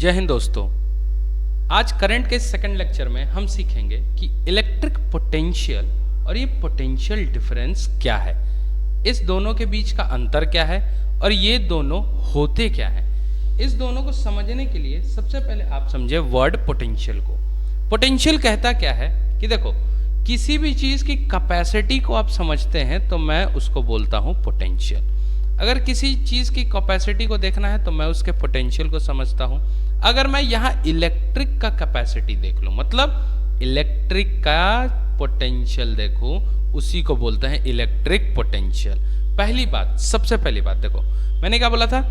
जय हिंद दोस्तों। आज करंट के सेकंड लेक्चर में हम सीखेंगे कि इलेक्ट्रिक पोटेंशियल और ये पोटेंशियल डिफरेंस क्या है, इस दोनों के बीच का अंतर क्या है और ये दोनों होते क्या हैं। इस दोनों को समझने के लिए सबसे पहले आप समझे वर्ड पोटेंशियल को। पोटेंशियल कहता क्या है कि देखो, किसी भी चीज़ की कैपेसिटी को आप समझते हैं तो मैं उसको बोलता हूँ पोटेंशियल। अगर किसी चीज़ की कैपेसिटी को देखना है तो मैं उसके पोटेंशियल को समझता हूँ। अगर मैं यहाँ इलेक्ट्रिक का कैपेसिटी देख लूँ, मतलब इलेक्ट्रिक का पोटेंशियल देखूँ, उसी को बोलते हैं इलेक्ट्रिक पोटेंशियल। पहली बात, सबसे पहली बात देखो, मैंने क्या बोला था,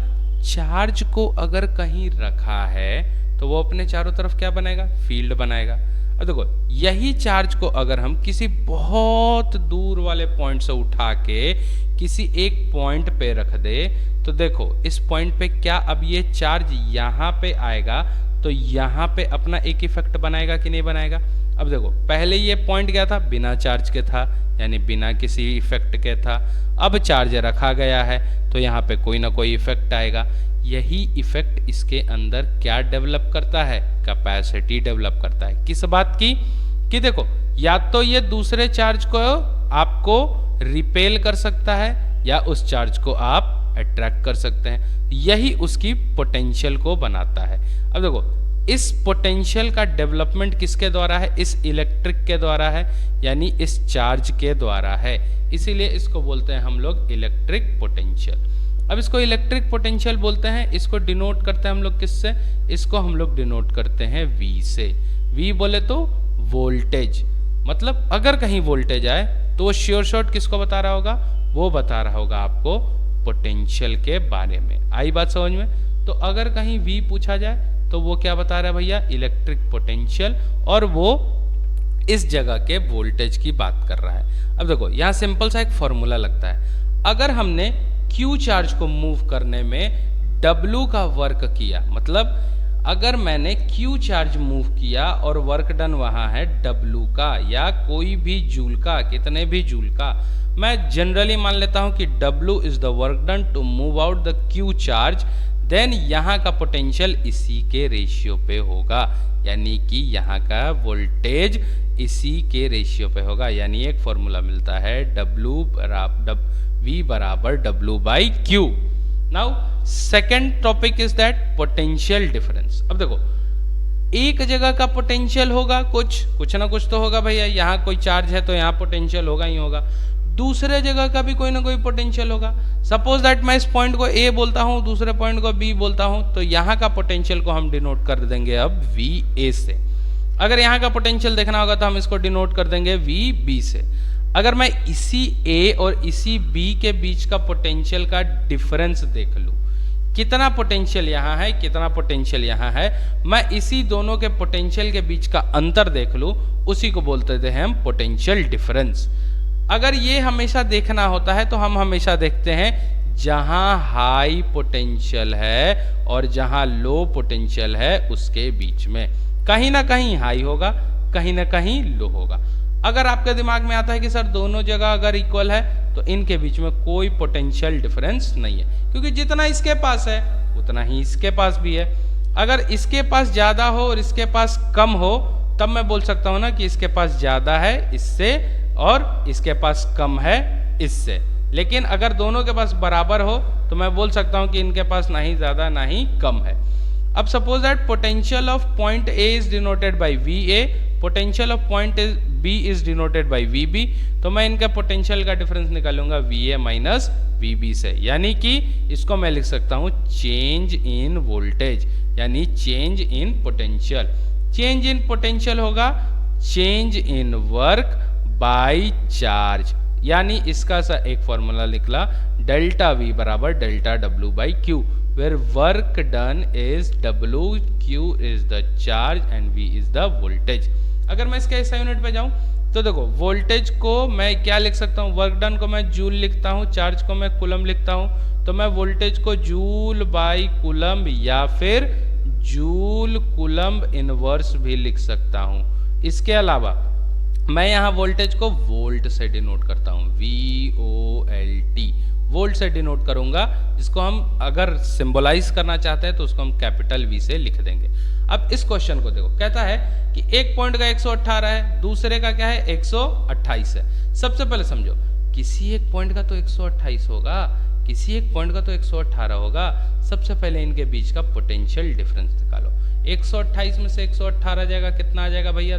चार्ज को अगर कहीं रखा है तो वो अपने चारों तरफ क्या बनाएगा, फील्ड बनाएगा। अब देखो, यही चार्ज को अगर हम किसी बहुत दूर वाले पॉइंट से उठा के किसी एक पॉइंट पे रख दे तो देखो, इस पॉइंट पे क्या अब ये चार्ज यहाँ पे आएगा तो यहाँ पे अपना एक इफेक्ट बनाएगा कि नहीं बनाएगा। अब देखो, पहले ये पॉइंट क्या था, बिना चार्ज के था, यानी बिना किसी इफेक्ट के था। अब चार्ज रखा गया है तो यहाँ पे कोई ना कोई इफेक्ट आएगा। यही इफेक्ट इसके अंदर क्या डेवलप करता है, कैपेसिटी डेवलप करता है। किस बात की, कि देखो, या तो ये दूसरे चार्ज को आपको रिपेल कर सकता है या उस चार्ज को आप अट्रैक्ट कर सकते हैं। यही उसकी पोटेंशियल को बनाता है। अब देखो, इस पोटेंशियल का डेवलपमेंट किसके द्वारा है, इस इलेक्ट्रिक के द्वारा है, यानी इस चार्ज के द्वारा है। इसीलिए इसको बोलते हैं हम लोग इलेक्ट्रिक पोटेंशियल। अब इसको इलेक्ट्रिक पोटेंशियल बोलते हैं, इसको डिनोट करते हैं हम लोग किससे, इसको हम लोग डिनोट करते हैं V से। V बोले तो वोल्टेज, मतलब अगर कहीं वोल्टेज आए तो वो श्योर शॉर्ट किसको बता रहा होगा, वो बता रहा होगा आपको पोटेंशियल के बारे में। आई बात समझ में। तो अगर कहीं V पूछा जाए तो वो क्या बता रहा है भैया, इलेक्ट्रिक पोटेंशियल, और वो इस जगह के वोल्टेज की बात कर रहा है। अब देखो, यहाँ सिंपल सा एक फॉर्मूला लगता है। अगर हमने Q चार्ज को मूव करने में W का वर्क किया, मतलब अगर मैंने Q चार्ज मूव किया और वर्क डन वहां है W का या कोई भी जूल का, कितने भी जूल का, मैं जनरली मान लेता हूं कि W is the work done to move out the Q charge, then यहाँ का पोटेंशियल इसी के रेशियो पे होगा, यानी कि यहाँ का वोल्टेज इसी के रेशियो पे होगा। यानी एक फॉर्मूला मिलता है V बराबर W by Q। Now second topic is that potential difference. अब देखो, एक जगह का पोटेंशियल होगा, कुछ ना कुछ तो होगा भैया। यहाँ कोई चार्ज है तो यहाँ पोटेंशियल होगा ही होगा। दूसरे जगह का भी कोई ना कोई पोटेंशियल होगा। सपोज दैट मैं इस पॉइंट को A बोलता हूँ, दूसरे पॉइंट को B बोलता हूँ, तो यहाँ का पोटेंशियल को हम डिनोट कर देंगे अब VA से। अगर यहाँ का पोटेंशियल देखना होगा तो हम इसको डिनोट कर देंगे VB से। अगर मैं इसी A और इसी B के बीच का पोटेंशियल का डिफरेंस देख लूँ, कितना पोटेंशियल यहाँ है, कितना पोटेंशियल यहाँ है, मैं इसी दोनों के पोटेंशियल के बीच का अंतर देख लूँ, उसी को बोलते थे हम पोटेंशियल डिफरेंस। अगर ये हमेशा देखना होता है तो हम हमेशा देखते हैं जहां हाई पोटेंशियल है और जहां लो पोटेंशियल है उसके बीच में कहीं ना कहीं हाई होगा, कहीं ना कहीं लो होगा। अगर आपके दिमाग में आता है कि सर दोनों जगह अगर इक्वल है तो इनके बीच में कोई पोटेंशियल डिफरेंस नहीं है, क्योंकि जितना इसके पास है उतना ही इसके पास भी है। अगर इसके पास ज्यादा हो और इसके पास कम हो तब मैं बोल सकता हूं ना कि इसके पास ज्यादा है इससे और इसके पास कम है इससे। लेकिन अगर दोनों के पास बराबर हो तो मैं बोल सकता हूं कि इनके पास ना ही ज्यादा ना ही कम है। अब suppose that potential of point A is denoted by VA, potential of point B is denoted by VB, तो मैं इनका पोटेंशियल का डिफरेंस निकालूंगा VA माइनस VB से। यानी कि इसको मैं लिख सकता हूं चेंज इन वोल्टेज, यानी change in potential. Change in potential होगा change in work by charge, यानी इसका सा एक फॉर्मूला निकला डेल्टा V बराबर delta W by Q, where work done is W, Q is the charge and V is the voltage. अगर मैं इसके SI यूनिट पे जाऊं तो देखो, वोल्टेज को मैं क्या लिख सकता हूं, वर्क डन को मैं जूल लिखता हूं, चार्ज को मैं कूलम लिखता हूं, तो मैं वोल्टेज को जूल बाई कूलम या फिर जूल कूलम इनवर्स भी लिख सकता हूं। इसके अलावा मैं यहाँ वोल्टेज को वोल्ट से डिनोट करता हूँ, VOLT, वोल्ट से डिनोट करूंगा, जिसको हम अगर सिंबलाइज करना चाहते हैं तो उसको हम कैपिटल वी से लिख देंगे। अब इस क्वेश्चन को देखो, कहता है कि एक पॉइंट का 118 है, दूसरे का क्या है 128 है। सबसे पहले समझो, किसी एक पॉइंट का तो 128 होगा, किसी एक पॉइंट का तो 118 होगा। सबसे पहले इनके बीच का पोटेंशियल डिफरेंस निकालो। 128 में से 118 जाएगा, कितना आ जाएगा भैया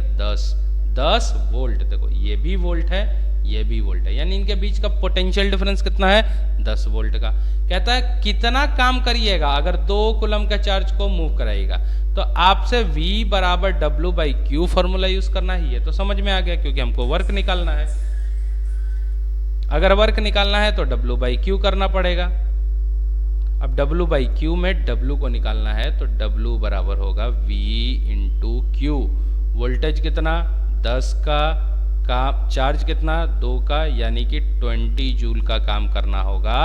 10 वोल्ट। देखो ये भी वोल्ट है, ये भी वोल्ट है, यानी इनके बीच का पोटेंशियल डिफरेंस कितना है 10 वोल्ट का। कहता है कितना काम करिएगा अगर 2 कूलम का चार्ज को मूव कराइएगा, तो आपसे V बराबर W/Q फॉर्मूला यूज करना ही है। तो समझ में आ गया, क्योंकि हमको वर्क निकालना है। अगर वर्क निकालना है तो W/Q करना पड़ेगा। अब W/Q में W को निकालना है तो W बराबर होगा V × Q। वोल्टेज कितना 10 का चार्ज कितना 2 का, यानी कि 20 जूल का काम करना होगा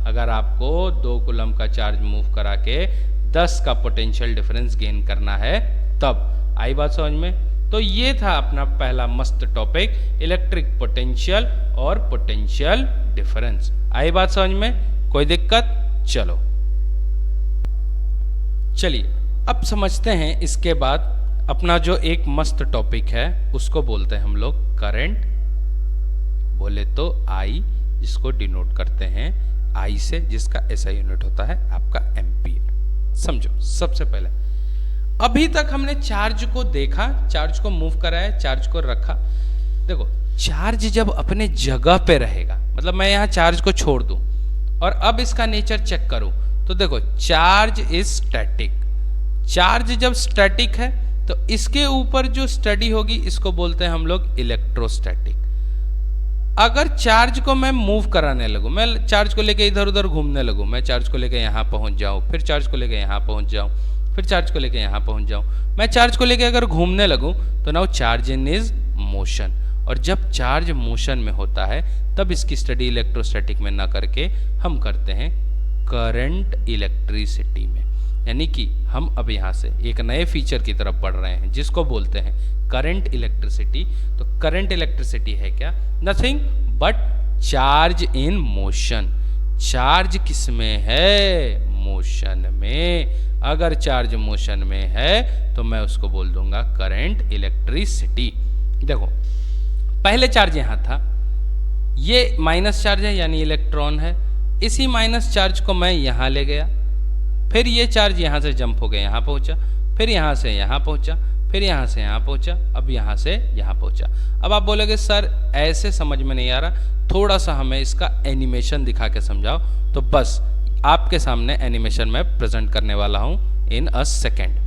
अगर आपको 2 कूलम का चार्ज मूव करा के 10 का पोटेंशियल डिफरेंस गेन करना है। तब आई बात समझ में? तो ये था अपना पहला मस्त टॉपिक, इलेक्ट्रिक पोटेंशियल और पोटेंशियल डिफरेंस। आई बात समझ में? कोई दिक्कत? चलो चलिए अब समझते हैं। इसके बाद अपना जो एक मस्त टॉपिक है उसको बोलते हैं हम लोग करंट, बोले तो आई, जिसको डिनोट करते हैं आई से, जिसका ऐसा यूनिट होता है आपका एम्पियर। समझो, सबसे पहले अभी तक हमने चार्ज को देखा, चार्ज को मूव कराया, चार्ज को रखा। देखो चार्ज जब अपने जगह पे रहेगा, मतलब मैं यहाँ चार्ज को छोड़ दूं और अब इसका नेचर चेक करूं, तो देखो चार्ज इज स्टैटिक। चार्ज जब स्टैटिक है तो इसके ऊपर जो स्टडी होगी इसको बोलते हैं हम लोग इलेक्ट्रोस्टैटिक। अगर चार्ज को मैं मूव कराने लगूं, मैं चार्ज को लेके इधर उधर घूमने लगूं, मैं चार्ज को लेके यहाँ पहुंच जाऊं, फिर चार्ज को लेके यहाँ पहुंच जाऊं, फिर चार्ज को लेके यहाँ पहुंच जाऊं, मैं चार्ज को लेके अगर घूमने लगूं तो नाउ चार्ज इज मोशन। और जब चार्ज मोशन में होता है तब इसकी स्टडी इलेक्ट्रोस्टैटिक में ना करके हम करते हैं करंट इलेक्ट्रिसिटी में। यानी कि हम अब यहाँ से एक नए फीचर की तरफ बढ़ रहे हैं जिसको बोलते हैं करंट इलेक्ट्रिसिटी। तो करंट इलेक्ट्रिसिटी है क्या? Nothing but charge in motion. Charge किस में है? मोशन में। अगर चार्ज मोशन में है तो मैं उसको बोल दूंगा करंट इलेक्ट्रिसिटी। देखो पहले चार्ज यहाँ था, ये माइनस चार्ज है यानी इलेक्ट्रॉन है, इसी माइनस चार्ज को मैं यहाँ ले गया, फिर ये चार्ज यहाँ से जंप हो गया, यहाँ पहुँचा, फिर यहाँ से यहाँ पहुँचा, फिर यहाँ से यहाँ पहुँचा, अब यहाँ से यहाँ पहुँचा। अब आप बोलोगे सर ऐसे समझ में नहीं आ रहा, थोड़ा सा हमें इसका एनिमेशन दिखा के समझाओ। तो बस आपके सामने एनिमेशन में प्रेजेंट करने वाला हूँ इन अ सेकेंड।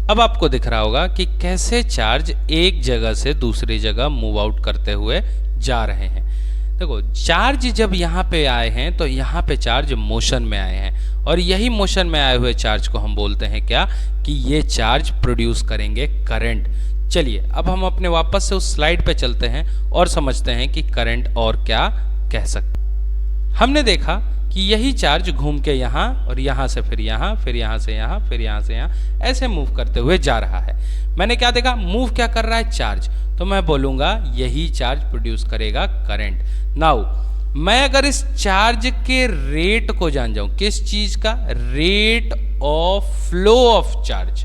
अब आपको दिख रहा होगा कि कैसे चार्ज एक जगह से दूसरी जगह मूव आउट करते हुए जा रहे हैं। देखो चार्ज जब यहाँ पे आए हैं तो यहाँ पे चार्ज मोशन में आए हैं, और यही मोशन में आए हुए चार्ज को हम बोलते हैं क्या? कि ये चार्ज प्रोड्यूस करेंगे करंट। चलिए अब हम अपने वापस से उस स्लाइड पे चलते हैं और समझते हैं कि करंट और क्या कह सकते। हमने देखा कि यही चार्ज घूम के यहाँ और यहाँ से फिर यहाँ, फिर यहाँ से यहाँ, फिर यहाँ से यहाँ, ऐसे मूव करते हुए जा रहा है। मैंने क्या देखा? मूव क्या कर रहा है? चार्ज। तो मैं बोलूंगा यही चार्ज प्रोड्यूस करेगा करंट। नाउ मैं अगर इस चार्ज के रेट को जान जाऊं, किस चीज का? Rate of flow of charge.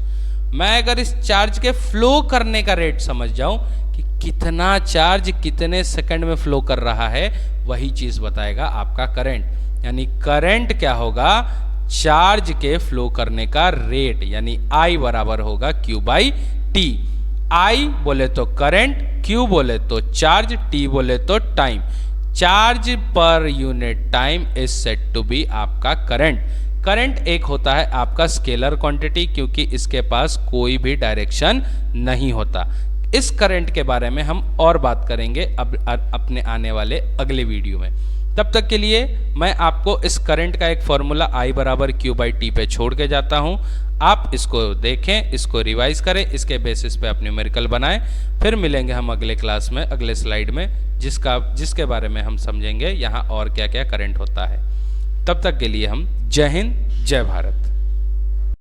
मैं अगर इस चार्ज के फ्लो करने का रेट समझ जाऊं कि कितना चार्ज कितने सेकंड में फ्लो कर रहा है, वही चीज बताएगा आपका करंट। यानी करंट क्या होगा? चार्ज के फ्लो करने का रेट, यानी I बराबर होगा Q/T। I बोले तो करंट, Q बोले तो चार्ज, T बोले तो टाइम। चार्ज पर unit time is said to be आपका करंट। करंट एक होता है आपका स्केलर क्वांटिटी, क्योंकि इसके पास कोई भी डायरेक्शन नहीं होता। इस करंट के बारे में हम और बात करेंगे अब अपने आने वाले अगले वीडियो में। तब तक के लिए मैं आपको इस करंट का एक फॉर्मूला I बराबर Q/T पे छोड़ के जाता हूं। आप इसको देखें, इसको रिवाइज करें, इसके बेसिस पे आप न्यूमेरिकल बनाएं। फिर मिलेंगे हम अगले क्लास में, अगले स्लाइड में, जिसके बारे में हम समझेंगे यहाँ और क्या क्या करंट होता है। तब तक के लिए हम जय हिंद, जय भारत।